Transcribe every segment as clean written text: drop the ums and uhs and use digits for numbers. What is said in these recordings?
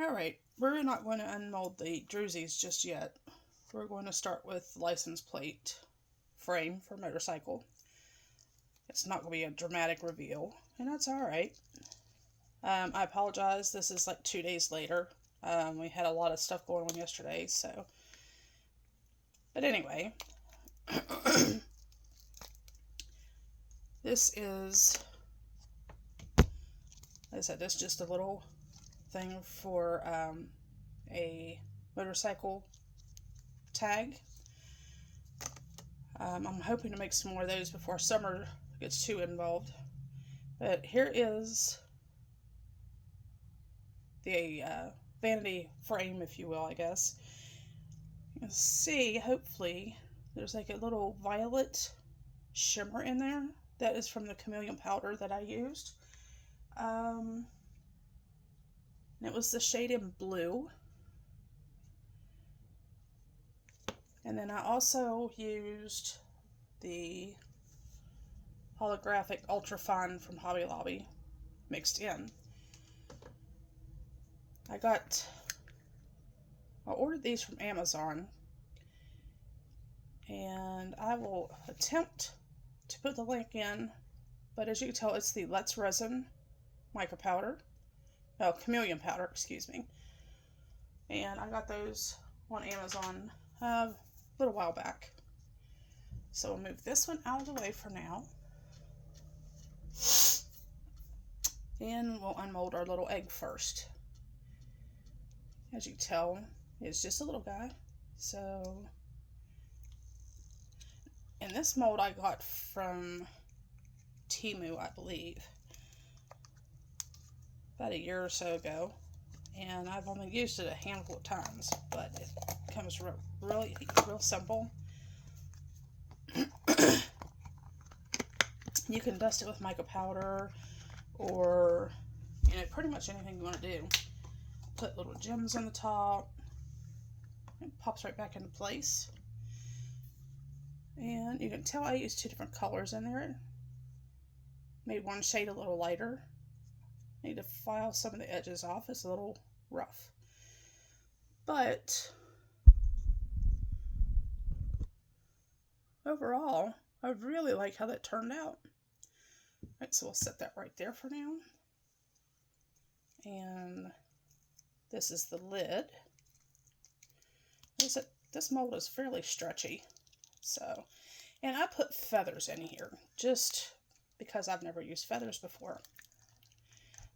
Alright, we're not going to unmold the Drewsies just yet. We're going to start with license plate frame for motorcycle. It's not going to be a dramatic reveal, and that's alright. I apologize, this is like 2 days later. We had a lot of stuff going on yesterday, so. But anyway, this is, like I said, this is just a little thing for a motorcycle tag. I'm hoping to make some more of those before summer gets too involved. But here is the vanity frame, if you will, I guess. You can see, hopefully, there's like a little violet shimmer in there. That is from the chameleon powder that I used. And it was the shade in blue. And then I also used the holographic ultra fine from Hobby Lobby mixed in. I ordered these from Amazon, and I will attempt to put the link in, but as you can tell, it's the Let's Resin mica powder. Oh, chameleon powder, excuse me. And I got those on Amazon a little while back. So we'll move this one out of the way for now. And we'll unmold our little egg first. As you can tell, it's just a little guy. So, and this mold I got from Temu, I believe, about a year or so ago. And I've only used it a handful of times, but it comes real simple. You can dust it with mica powder, or pretty much anything you want to do. Put little gems on the top. It pops right back into place. And you can tell I used 2 different colors in there. Made one shade a little lighter. Need to file some of the edges off. It's a little rough. But overall, I really like how that turned out. Alright, so we'll set that right there for now. And this is the lid. This mold is fairly stretchy. So, and I put feathers in here just because I've never used feathers before.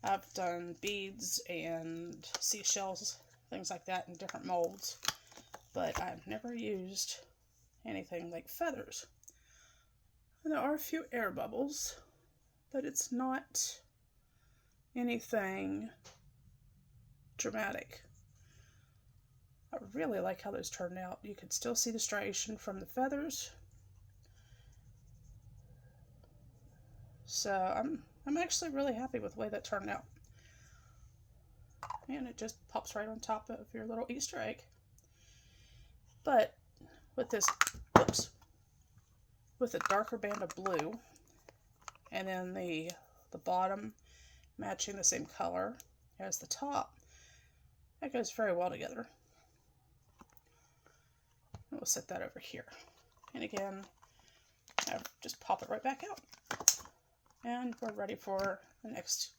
I've done beads and seashells, things like that in different molds, but I've never used anything like feathers. And there are a few air bubbles, but it's not anything dramatic. I really like how those turned out. You can still see the striation from the feathers. So I'm actually really happy with the way that turned out. And it just pops right on top of your little Easter egg. But with this, with a darker band of blue, and then the bottom matching the same color as the top, that goes very well together. And we'll set that over here. And again, I'll just pop it right back out. And we're ready for the next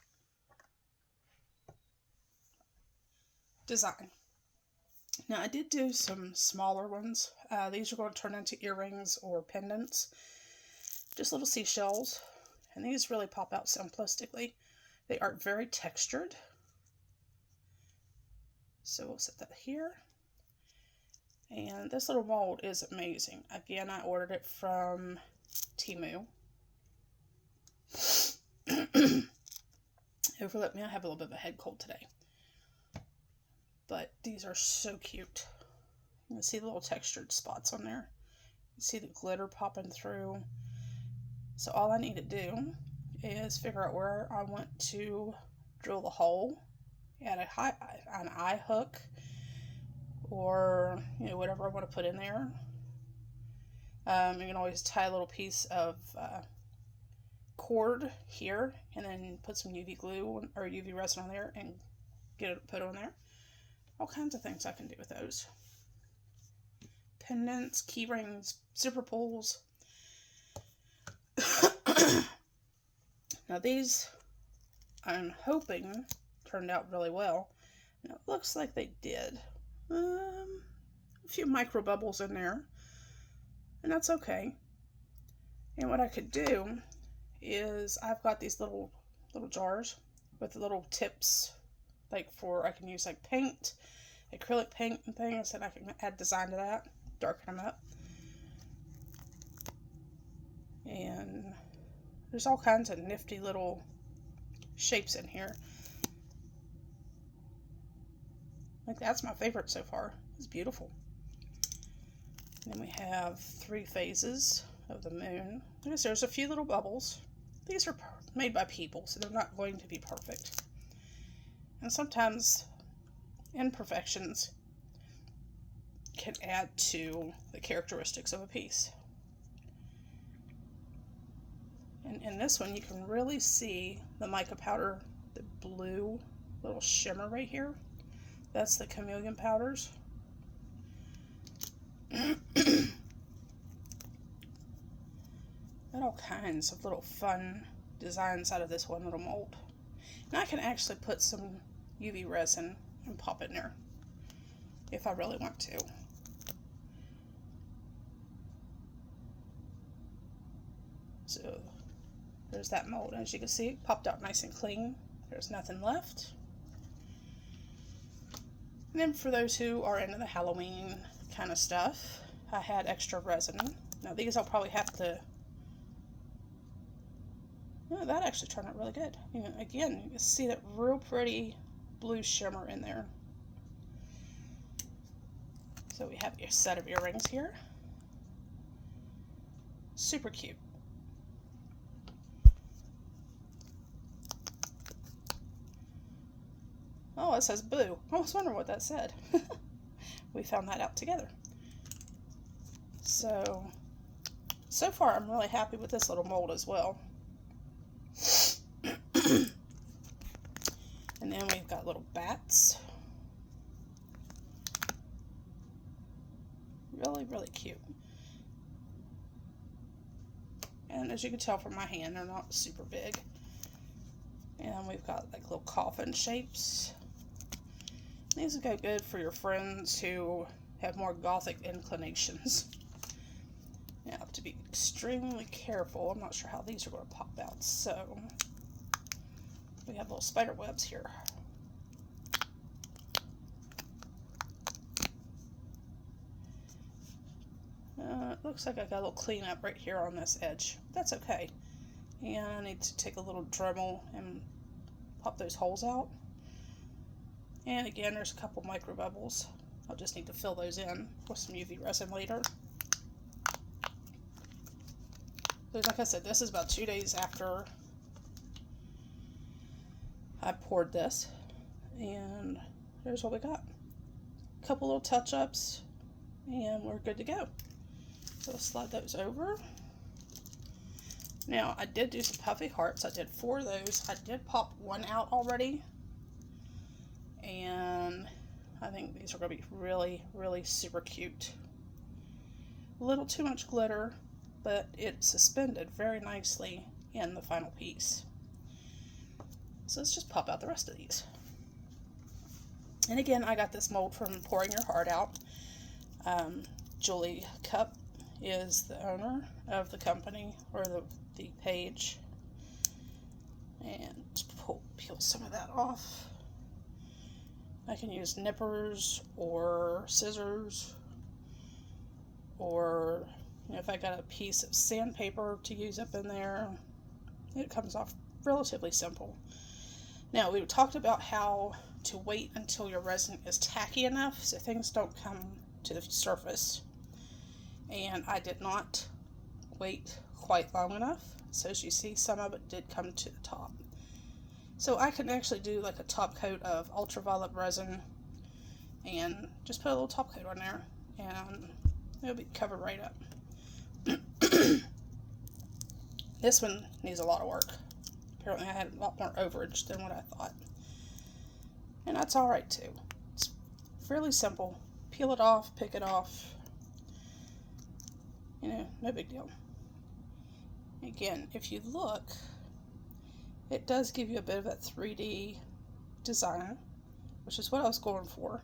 design. Now I did do some smaller ones. These are going to turn into earrings or pendants. Just little seashells. And these really pop out simplistically. They are very textured. So we'll set that here. And this little mold is amazing. Again, I ordered it from Temu. Overlook me, I have a little bit of a head cold today. But these are so cute. You can see the little textured spots on there. You see the glitter popping through. So all I need to do is figure out where I want to drill the hole. Add an eye hook, or whatever I want to put in there. You can always tie a little piece of cord here, and then put some UV glue or UV resin on there and get it put on there. All kinds of things I can do with those. Pendants, key rings, zipper pulls. Now these, I'm hoping, turned out really well. And it looks like they did. A few micro bubbles in there. And that's okay. And what I could do is, I've got these little jars with little tips, like I can use like paint, acrylic paint and things, and I can add design to that, darken them up. And there's all kinds of nifty little shapes in here. Like, that's my favorite so far. It's beautiful. And then we have 3 phases of the moon. Notice there's a few little bubbles. These are made by people, so they're not going to be perfect. And sometimes imperfections can add to the characteristics of a piece. And in this one, you can really see the mica powder, the blue little shimmer right here. That's the chameleon powders. And all kinds of little fun designs out of this one little mold. And I can actually put some UV resin and pop it in there if I really want to. So there's that mold. As you can see, it popped out nice and clean. There's nothing left. And then for those who are into the Halloween kind of stuff, I had extra resin. Now these I'll probably have to... Oh, that actually turned out really good. You know, again, you can see that real pretty blue shimmer in there. So we have a set of earrings here. Super cute. Oh, it says boo. I was wondering what that said. We found that out together. So far I'm really happy with this little mold as well. And then we've got little bats. Really, really cute. And as you can tell from my hand, they're not super big. And we've got like little coffin shapes. These would go good for your friends who have more gothic inclinations. You have to be extremely careful. I'm not sure how these are going to pop out. So we have little spider webs here. It looks like I got a little cleanup right here on this edge. That's okay. And I need to take a little Dremel and pop those holes out. And again, there's a couple micro bubbles. I'll just need to fill those in with some UV resin later. But like I said, this is about 2 days after I poured this. And there's what we got. A couple little touch-ups, and we're good to go. So I'll slide those over. Now, I did do some puffy hearts. I did 4 of those. I did pop one out already. And I think these are going to be really, really super cute. A little too much glitter, but it suspended very nicely in the final piece. So let's just pop out the rest of these. And again, I got this mold from Pouring Your Heart Out. Julie Cup is the owner of the company, or the page. And just peel some of that off. I can use nippers or scissors, or if I got a piece of sandpaper to use up in there. It comes off relatively simple. Now, we talked about how to wait until your resin is tacky enough so things don't come to the surface. And I did not wait quite long enough. So as you see, some of it did come to the top. So I can actually do like a top coat of ultraviolet resin and just put a little top coat on there, and it'll be covered right up. This one needs a lot of work. Apparently I had a lot more overage than what I thought. And that's alright too. It's fairly simple. Peel it off, pick it off. You know, no big deal. Again, if you look, it does give you a bit of a 3D design, which is what I was going for,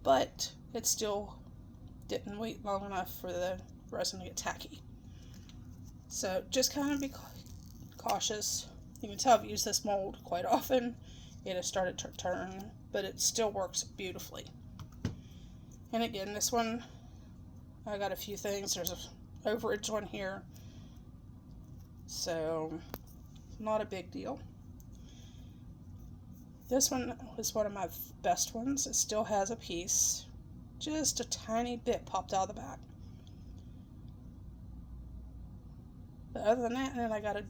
but it still didn't wait long enough for the resin to get tacky. So just kind of be cautious. You can tell I've used this mold quite often. It has started to turn, but it still works beautifully. And again, this one, I got a few things. There's an overage one here, so not a big deal. This one was one of my best ones. It still has a piece, just a tiny bit popped out of the back. But other than that, then I gotta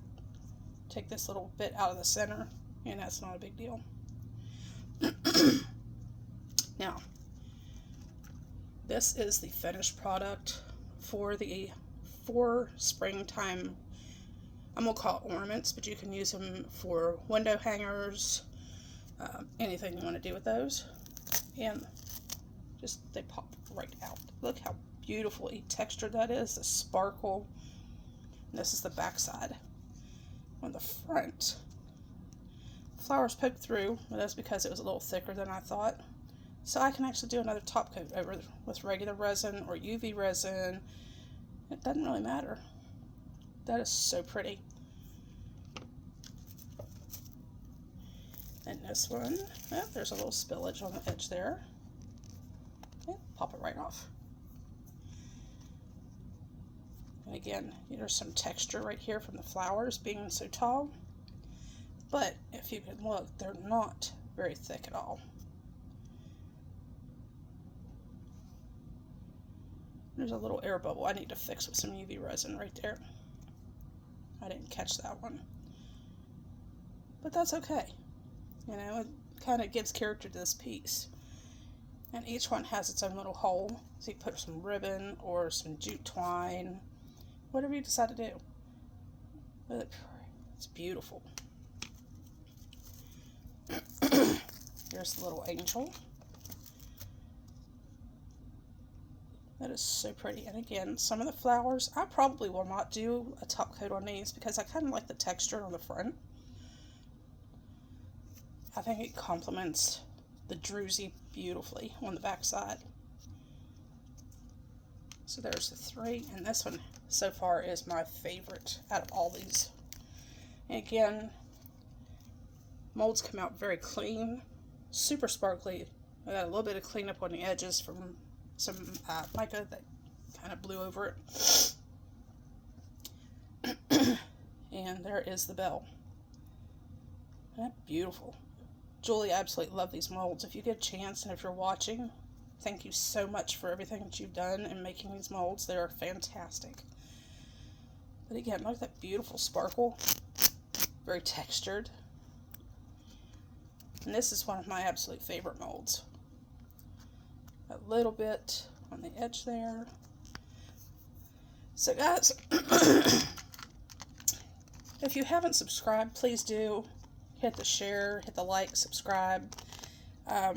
take this little bit out of the center, and that's not a big deal. Now, this is the finished product for the 4 springtime, I'm gonna call it ornaments, but you can use them for window hangers, anything you want to do with those. And just, they pop right out. Look how beautifully textured that is, the sparkle. And this is the back side. On the front, flowers poked through, but that's because it was a little thicker than I thought. So I can actually do another top coat over with regular resin or UV resin. It doesn't really matter. That is so pretty. And this one, oh, there's a little spillage on the edge there. Okay, pop it right off. And again, there's some texture right here from the flowers being so tall. But if you can look, they're not very thick at all. There's a little air bubble I need to fix with some UV resin right there. I didn't catch that one. But that's okay. You know, it kind of gives character to this piece. And each one has its own little hole. So you put some ribbon or some jute twine, whatever you decide to do. But it's beautiful. There's the little angel. That is so pretty. And again, some of the flowers, I probably will not do a top coat on these because I kind of like the texture on the front. I think it complements the druzy beautifully on the back side. So there's the 3, and this one so far is my favorite out of all these. And again, molds come out very clean, super sparkly. I got a little bit of cleanup on the edges from some mica that kind of blew over it. And there is the bell. Isn't that beautiful? Julie absolutely loved these molds. If you get a chance, and if you're watching, thank you so much for everything that you've done in making these molds. They are fantastic. But again, look at that beautiful sparkle. Very textured. And this is one of my absolute favorite molds. A little bit on the edge there. So guys, if you haven't subscribed, please do. Hit the share, hit the like, subscribe. I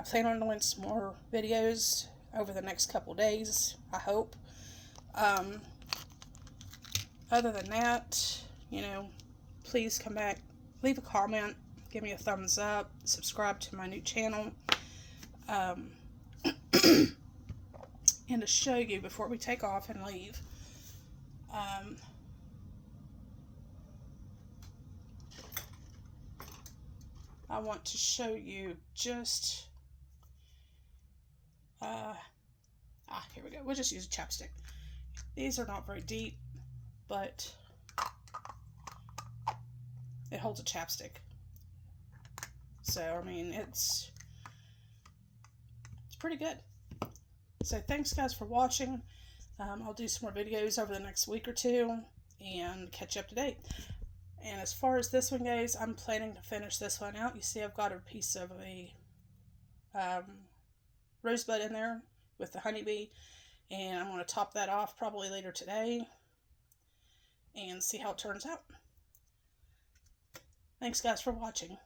plan on doing some more videos over the next couple days, I hope. Other than that, you know, please come back, leave a comment, give me a thumbs up, subscribe to my new channel. And to show you before we take off and leave, I want to show you just, here we go. We'll just use a chapstick. These are not very deep, but it holds a chapstick. So, I mean, it's pretty good. So, thanks guys for watching. I'll do some more videos over the next week or two and catch you up to date. And as far as this one goes, I'm planning to finish this one out. You see I've got a piece of a rosebud in there with the honeybee. And I'm going to top that off probably later today and see how it turns out. Thanks guys for watching.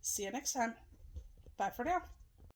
See you next time. Bye for now.